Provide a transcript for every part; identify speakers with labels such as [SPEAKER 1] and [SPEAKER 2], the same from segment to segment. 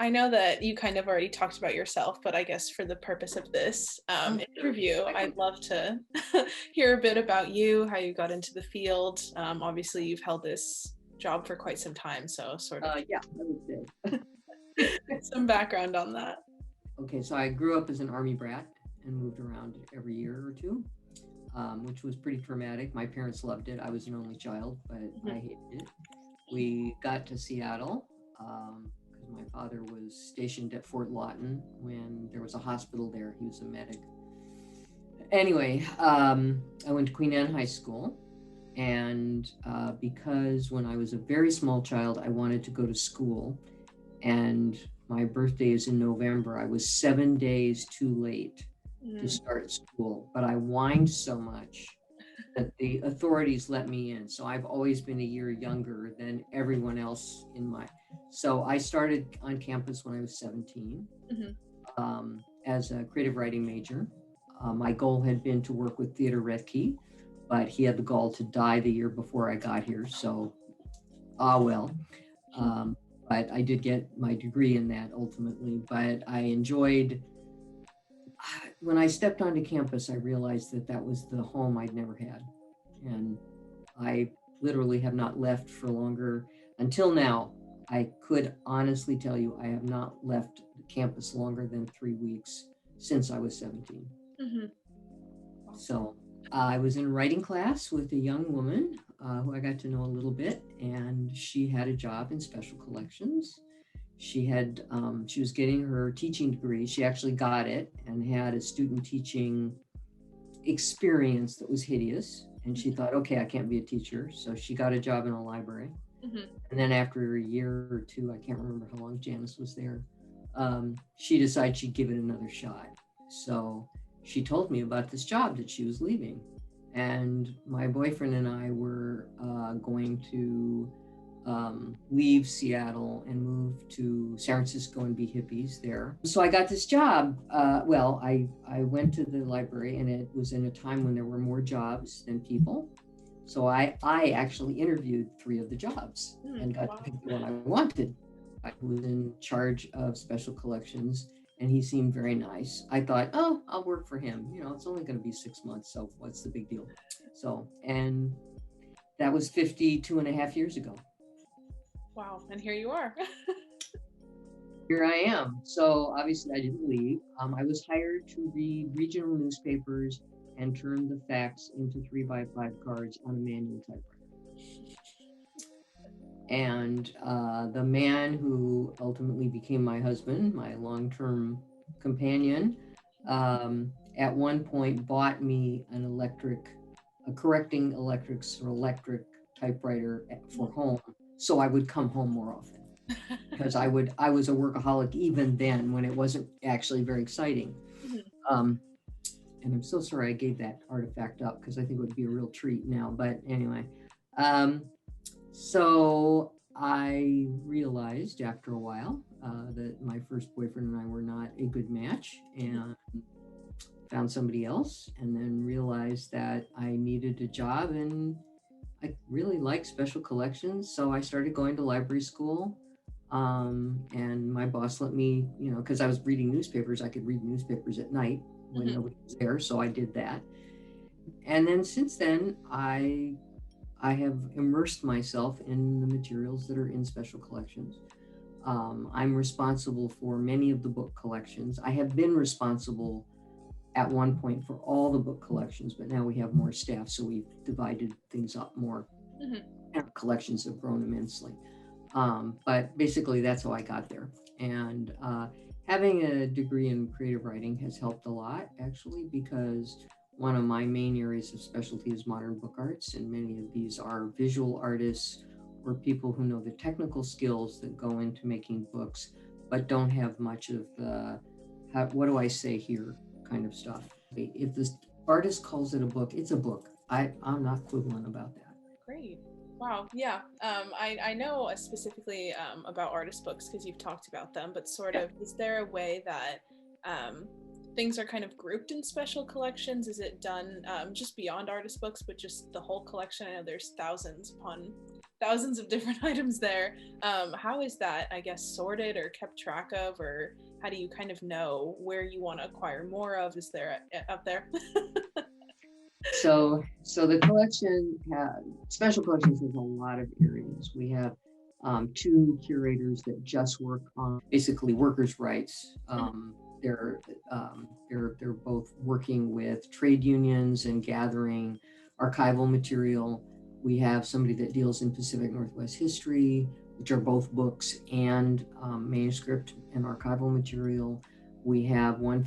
[SPEAKER 1] I know that you kind of already talked about yourself, but I guess for the purpose of this interview, I'd love to hear a bit about you, how you got into the field. Obviously, you've held this job for quite some time, so sort of
[SPEAKER 2] Yeah, I would say.
[SPEAKER 1] some background on that.
[SPEAKER 2] Okay, so I grew up as an Army brat and moved around every year or two, which was pretty traumatic. My parents loved it. I was an only child, but I hated it. We got to Seattle because my father was stationed at Fort Lawton when there was a hospital there. He was a medic. Anyway, I went to Queen Anne High School. And because when I was a very small child, I wanted to go to school. And my birthday is in November. I was 7 days too late to start school, but I whined so much that the authorities let me in. So I've always been a year younger than everyone else so I started on campus when I was 17 as a creative writing major. My goal had been to work with Theodore Roethke, but he had the gall to die the year before I got here. So, well. But I did get my degree in that ultimately. But I enjoyed, when I stepped onto campus, I realized that that was the home I'd never had. And I literally have not left for longer. Until now, I could honestly tell you I have not left the campus longer than 3 weeks since I was 17. So I was in writing class with a young woman who I got to know a little bit, and she had a job in special collections. She was getting her teaching degree. She actually got it and had a student teaching experience that was hideous. And she thought, okay, I can't be a teacher. So she got a job in a library. And then after a year or two, I can't remember how long Janice was there, she decided she'd give it another shot. So she told me about this job that she was leaving. And my boyfriend and I were going to leave Seattle and move to San Francisco and be hippies there. So I got this job. I went to the library, and it was in a time when there were more jobs than people. So I actually interviewed 3 of the jobs and got to pick the one I wanted. I was in charge of special collections, and he seemed very nice. I thought, oh, I'll work for him. You know, it's only going to be 6 months, so what's the big deal? So, and that was 52 and a half years ago.
[SPEAKER 1] Wow, and here you are.
[SPEAKER 2] Here I am. So obviously I didn't leave. I was hired to read regional newspapers and turn the facts into 3x5 cards on a manual typewriter. And the man who ultimately became my husband, my long-term companion, at one point bought me a correcting electric typewriter for home, so I would come home more often. Because I was a workaholic even then, when it wasn't actually very exciting. And I'm so sorry I gave that artifact up, because I think it would be a real treat now. But anyway, so I realized after a while that my first boyfriend and I were not a good match, and found somebody else, and then realized that I needed a job, and I really liked special collections. So I started going to library school. And my boss let me, because I was reading newspapers, I could read newspapers at night when nobody was there. So I did that. And then since then, I have immersed myself in the materials that are in special collections. I'm responsible for many of the book collections. I have been responsible at one point for all the book collections, but now we have more staff, so we've divided things up more. Our collections have grown immensely. But basically that's how I got there. And having a degree in creative writing has helped a lot, actually, because one of my main areas of specialty is modern book arts, and many of these are visual artists or people who know the technical skills that go into making books, but don't have much of the, what do I say here kind of stuff. If the artist calls it a book, it's a book. I'm not equivalent about that.
[SPEAKER 1] Great. Wow. Yeah. I know specifically about artist books because you've talked about them, but is there a way that things are kind of grouped in special collections? Is it done just beyond artist books, but just the whole collection? I know there's thousands upon thousands of different items there. How is that, I guess, sorted or kept track of, or how do you kind of know where you want to acquire more of? Is there up there?
[SPEAKER 2] So the collection, special collections has a lot of areas. We have two curators that just work on basically workers' rights. They're they're both working with trade unions and gathering archival material. We have somebody that deals in Pacific Northwest history, which are both books and manuscript and archival material. We have one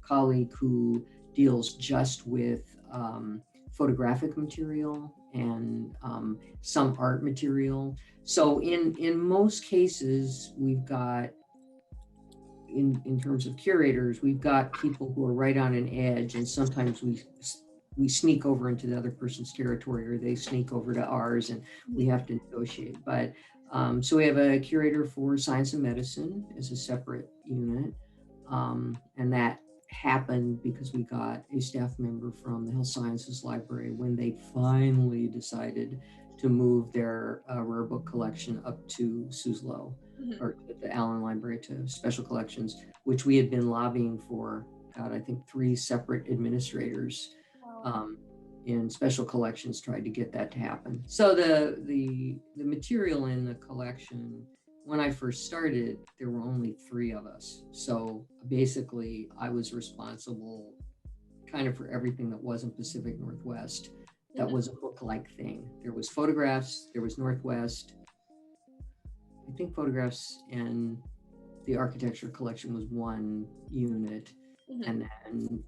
[SPEAKER 2] colleague who deals just with photographic material and some art material. So in most cases, we've got, in terms of curators, we've got people who are right on an edge, and sometimes we sneak over into the other person's territory, or they sneak over to ours, and we have to negotiate. But so we have a curator for science and medicine as a separate unit, and that happened because we got a staff member from the Health Sciences Library when they finally decided to move their rare book collection up to Suslo, or the Allen Library, to special collections, which we had been lobbying for, God, I think 3 separate administrators in special collections tried to get that to happen. So the material in the collection, when I first started, there were only 3 of us. So basically, I was responsible kind of for everything that wasn't Pacific Northwest. That was a book-like thing. There was photographs, there was Northwest. I think photographs and the architecture collection was one unit, and then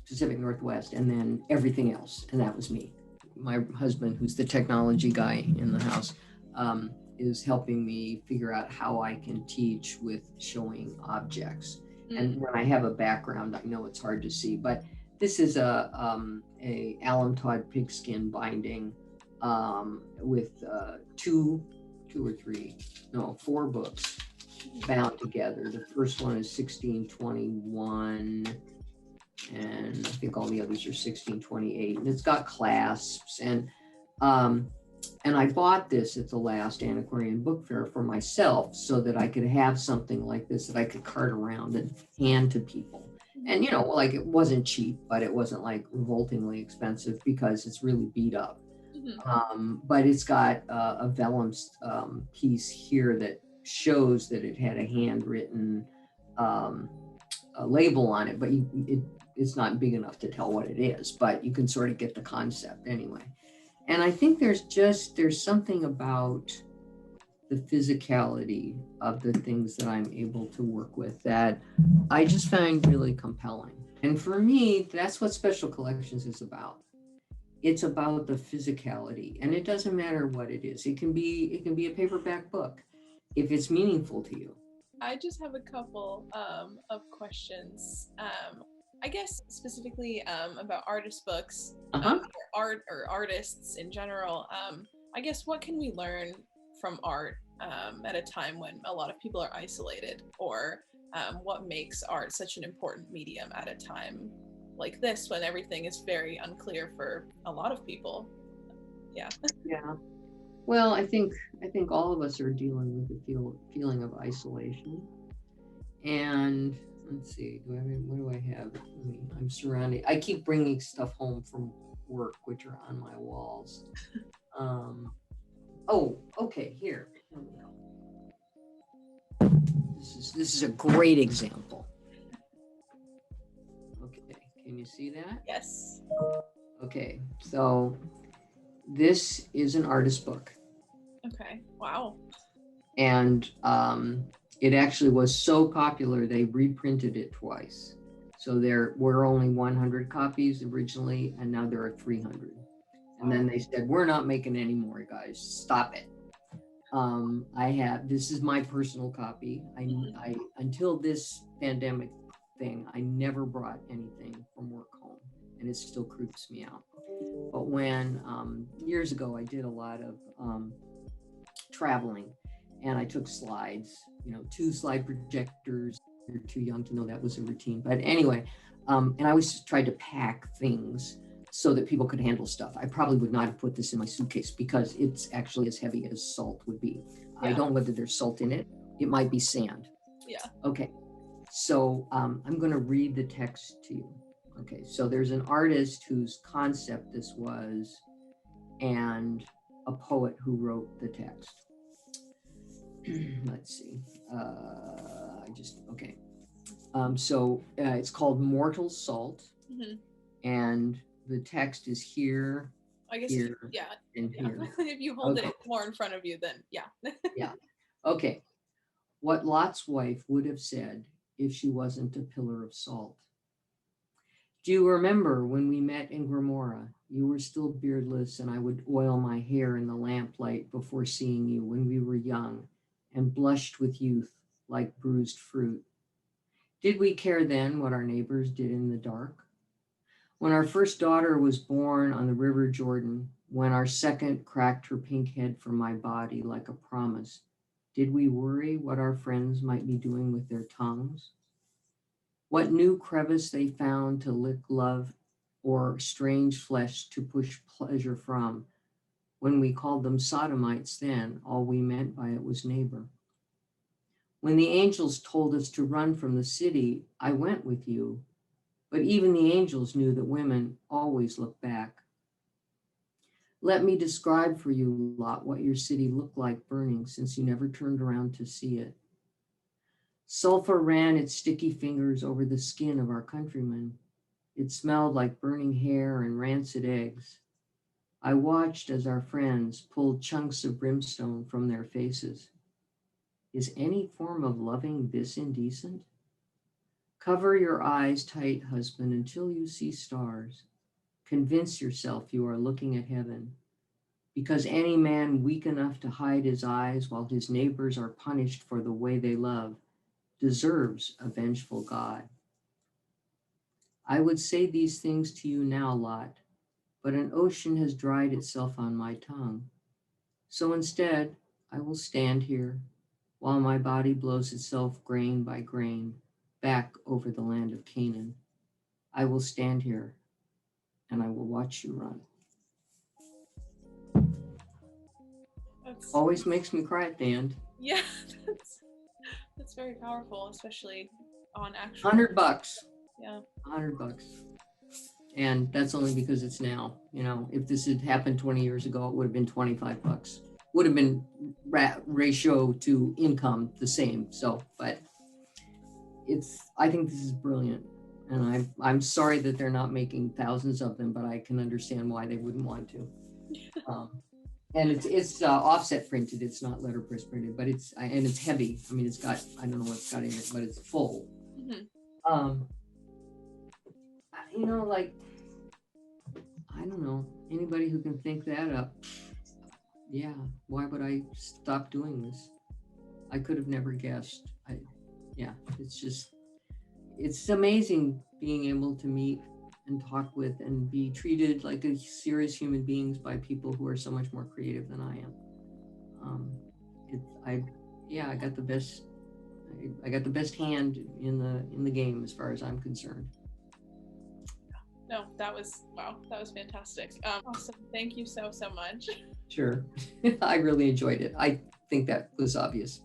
[SPEAKER 2] Pacific Northwest, and then everything else, and that was me. My husband, who's the technology guy in the house, is helping me figure out how I can teach with showing objects. And when I have a background, I know it's hard to see, but this is a Allen Todd pigskin binding with 4 books bound together. The first one is 1621, and I think all the others are 1628, and it's got clasps. And I bought this at the last antiquarian book fair for myself so that I could have something like this that I could cart around and hand to people. And, like, it wasn't cheap, but it wasn't like revoltingly expensive because it's really beat up. But it's got a vellum piece here that shows that it had a handwritten label on it, but it's not big enough to tell what it is, but you can sort of get the concept anyway. And I think there's something about the physicality of the things that I'm able to work with that I just find really compelling. And for me, that's what special collections is about. It's about the physicality, and it doesn't matter what it is. It can be a paperback book if it's meaningful to you.
[SPEAKER 1] I just have a couple of questions. I guess specifically about artist books, or art, or artists in general. I guess, what can we learn from art at a time when a lot of people are isolated, or what makes art such an important medium at a time like this when everything is very unclear for a lot of people? Yeah.
[SPEAKER 2] Well, I think all of us are dealing with the feeling of isolation. And let's see, what do I have? I'm surrounded. I keep bringing stuff home from work, which are on my walls. Okay, here we go. This is a great example. Okay, can you see that?
[SPEAKER 1] Yes.
[SPEAKER 2] Okay, so this is an artist book.
[SPEAKER 1] Okay. Wow.
[SPEAKER 2] And it actually was so popular they reprinted it twice. So there were only 100 copies originally, and now there are 300. And then they said, we're not making any more, guys. Stop it. This is my personal copy. I until this pandemic thing, I never brought anything from work home, and it still creeps me out. But when years ago, I did a lot of traveling, and I took slides, 2 slide projectors. You're too young to know that was a routine. But anyway, and I always tried to pack things so that people could handle stuff. I probably would not have put this in my suitcase because it's actually as heavy as salt would be. I don't know whether there's salt in it. It might be sand.
[SPEAKER 1] Yeah.
[SPEAKER 2] Okay. So I'm going to read the text to you. Okay. So there's an artist whose concept this was, and a poet who wrote the text. Let's see. Okay. So it's called Mortal Salt.
[SPEAKER 1] Mm-hmm.
[SPEAKER 2] And the text is here,
[SPEAKER 1] I guess
[SPEAKER 2] here,
[SPEAKER 1] and
[SPEAKER 2] here.
[SPEAKER 1] If you hold it more in front of you, then yeah.
[SPEAKER 2] Yeah. Okay. What Lot's wife would have said if she wasn't a pillar of salt. Do you remember when we met in Gomorrah? You were still beardless, and I would oil my hair in the lamplight before seeing you when we were young and blushed with youth like bruised fruit. Did we care then what our neighbors did in the dark? When our first daughter was born on the River Jordan, when our second cracked her pink head from my body like a promise, did we worry what our friends might be doing with their tongues? What new crevice they found to lick love or strange flesh to push pleasure from? When we called them sodomites then, all we meant by it was neighbor. When the angels told us to run from the city, I went with you. But even the angels knew that women always look back. Let me describe for you, Lot, what your city looked like burning, since you never turned around to see it. Sulfur ran its sticky fingers over the skin of our countrymen. It smelled like burning hair and rancid eggs. I watched as our friends pulled chunks of brimstone from their faces. Is any form of loving this indecent? Cover your eyes tight, husband, until you see stars. Convince yourself you are looking at heaven, because any man weak enough to hide his eyes while his neighbors are punished for the way they love deserves a vengeful God. I would say these things to you now, Lot, but an ocean has dried itself on my tongue. So instead, I will stand here while my body blows itself grain by grain back over the land of Canaan. I will stand here and I will watch you run. Always makes me cry at the end.
[SPEAKER 1] Yeah, that's very powerful, especially on actual
[SPEAKER 2] $100.
[SPEAKER 1] Yeah.
[SPEAKER 2] $100. And that's only because it's now. You know, if this had happened 20 years ago, it would have been $25. Would have been ratio to income the same. So, but I think this is brilliant. And I'm sorry that they're not making thousands of them, but I can understand why they wouldn't want to. And it's offset printed. It's not letterpress printed, but it's heavy. I mean, it's got, I don't know what's got in it, but it's full. Mm-hmm. You know, like, I don't know, anybody who can think that up. Yeah, why would I stop doing this? I could have never guessed. It's amazing being able to meet and talk with and be treated like a serious human beings by people who are so much more creative than I am. I got the best. I got the best hand in the game as far as I'm concerned.
[SPEAKER 1] No, that was fantastic. Awesome. Thank you so much.
[SPEAKER 2] Sure. I really enjoyed it. I think that was obvious.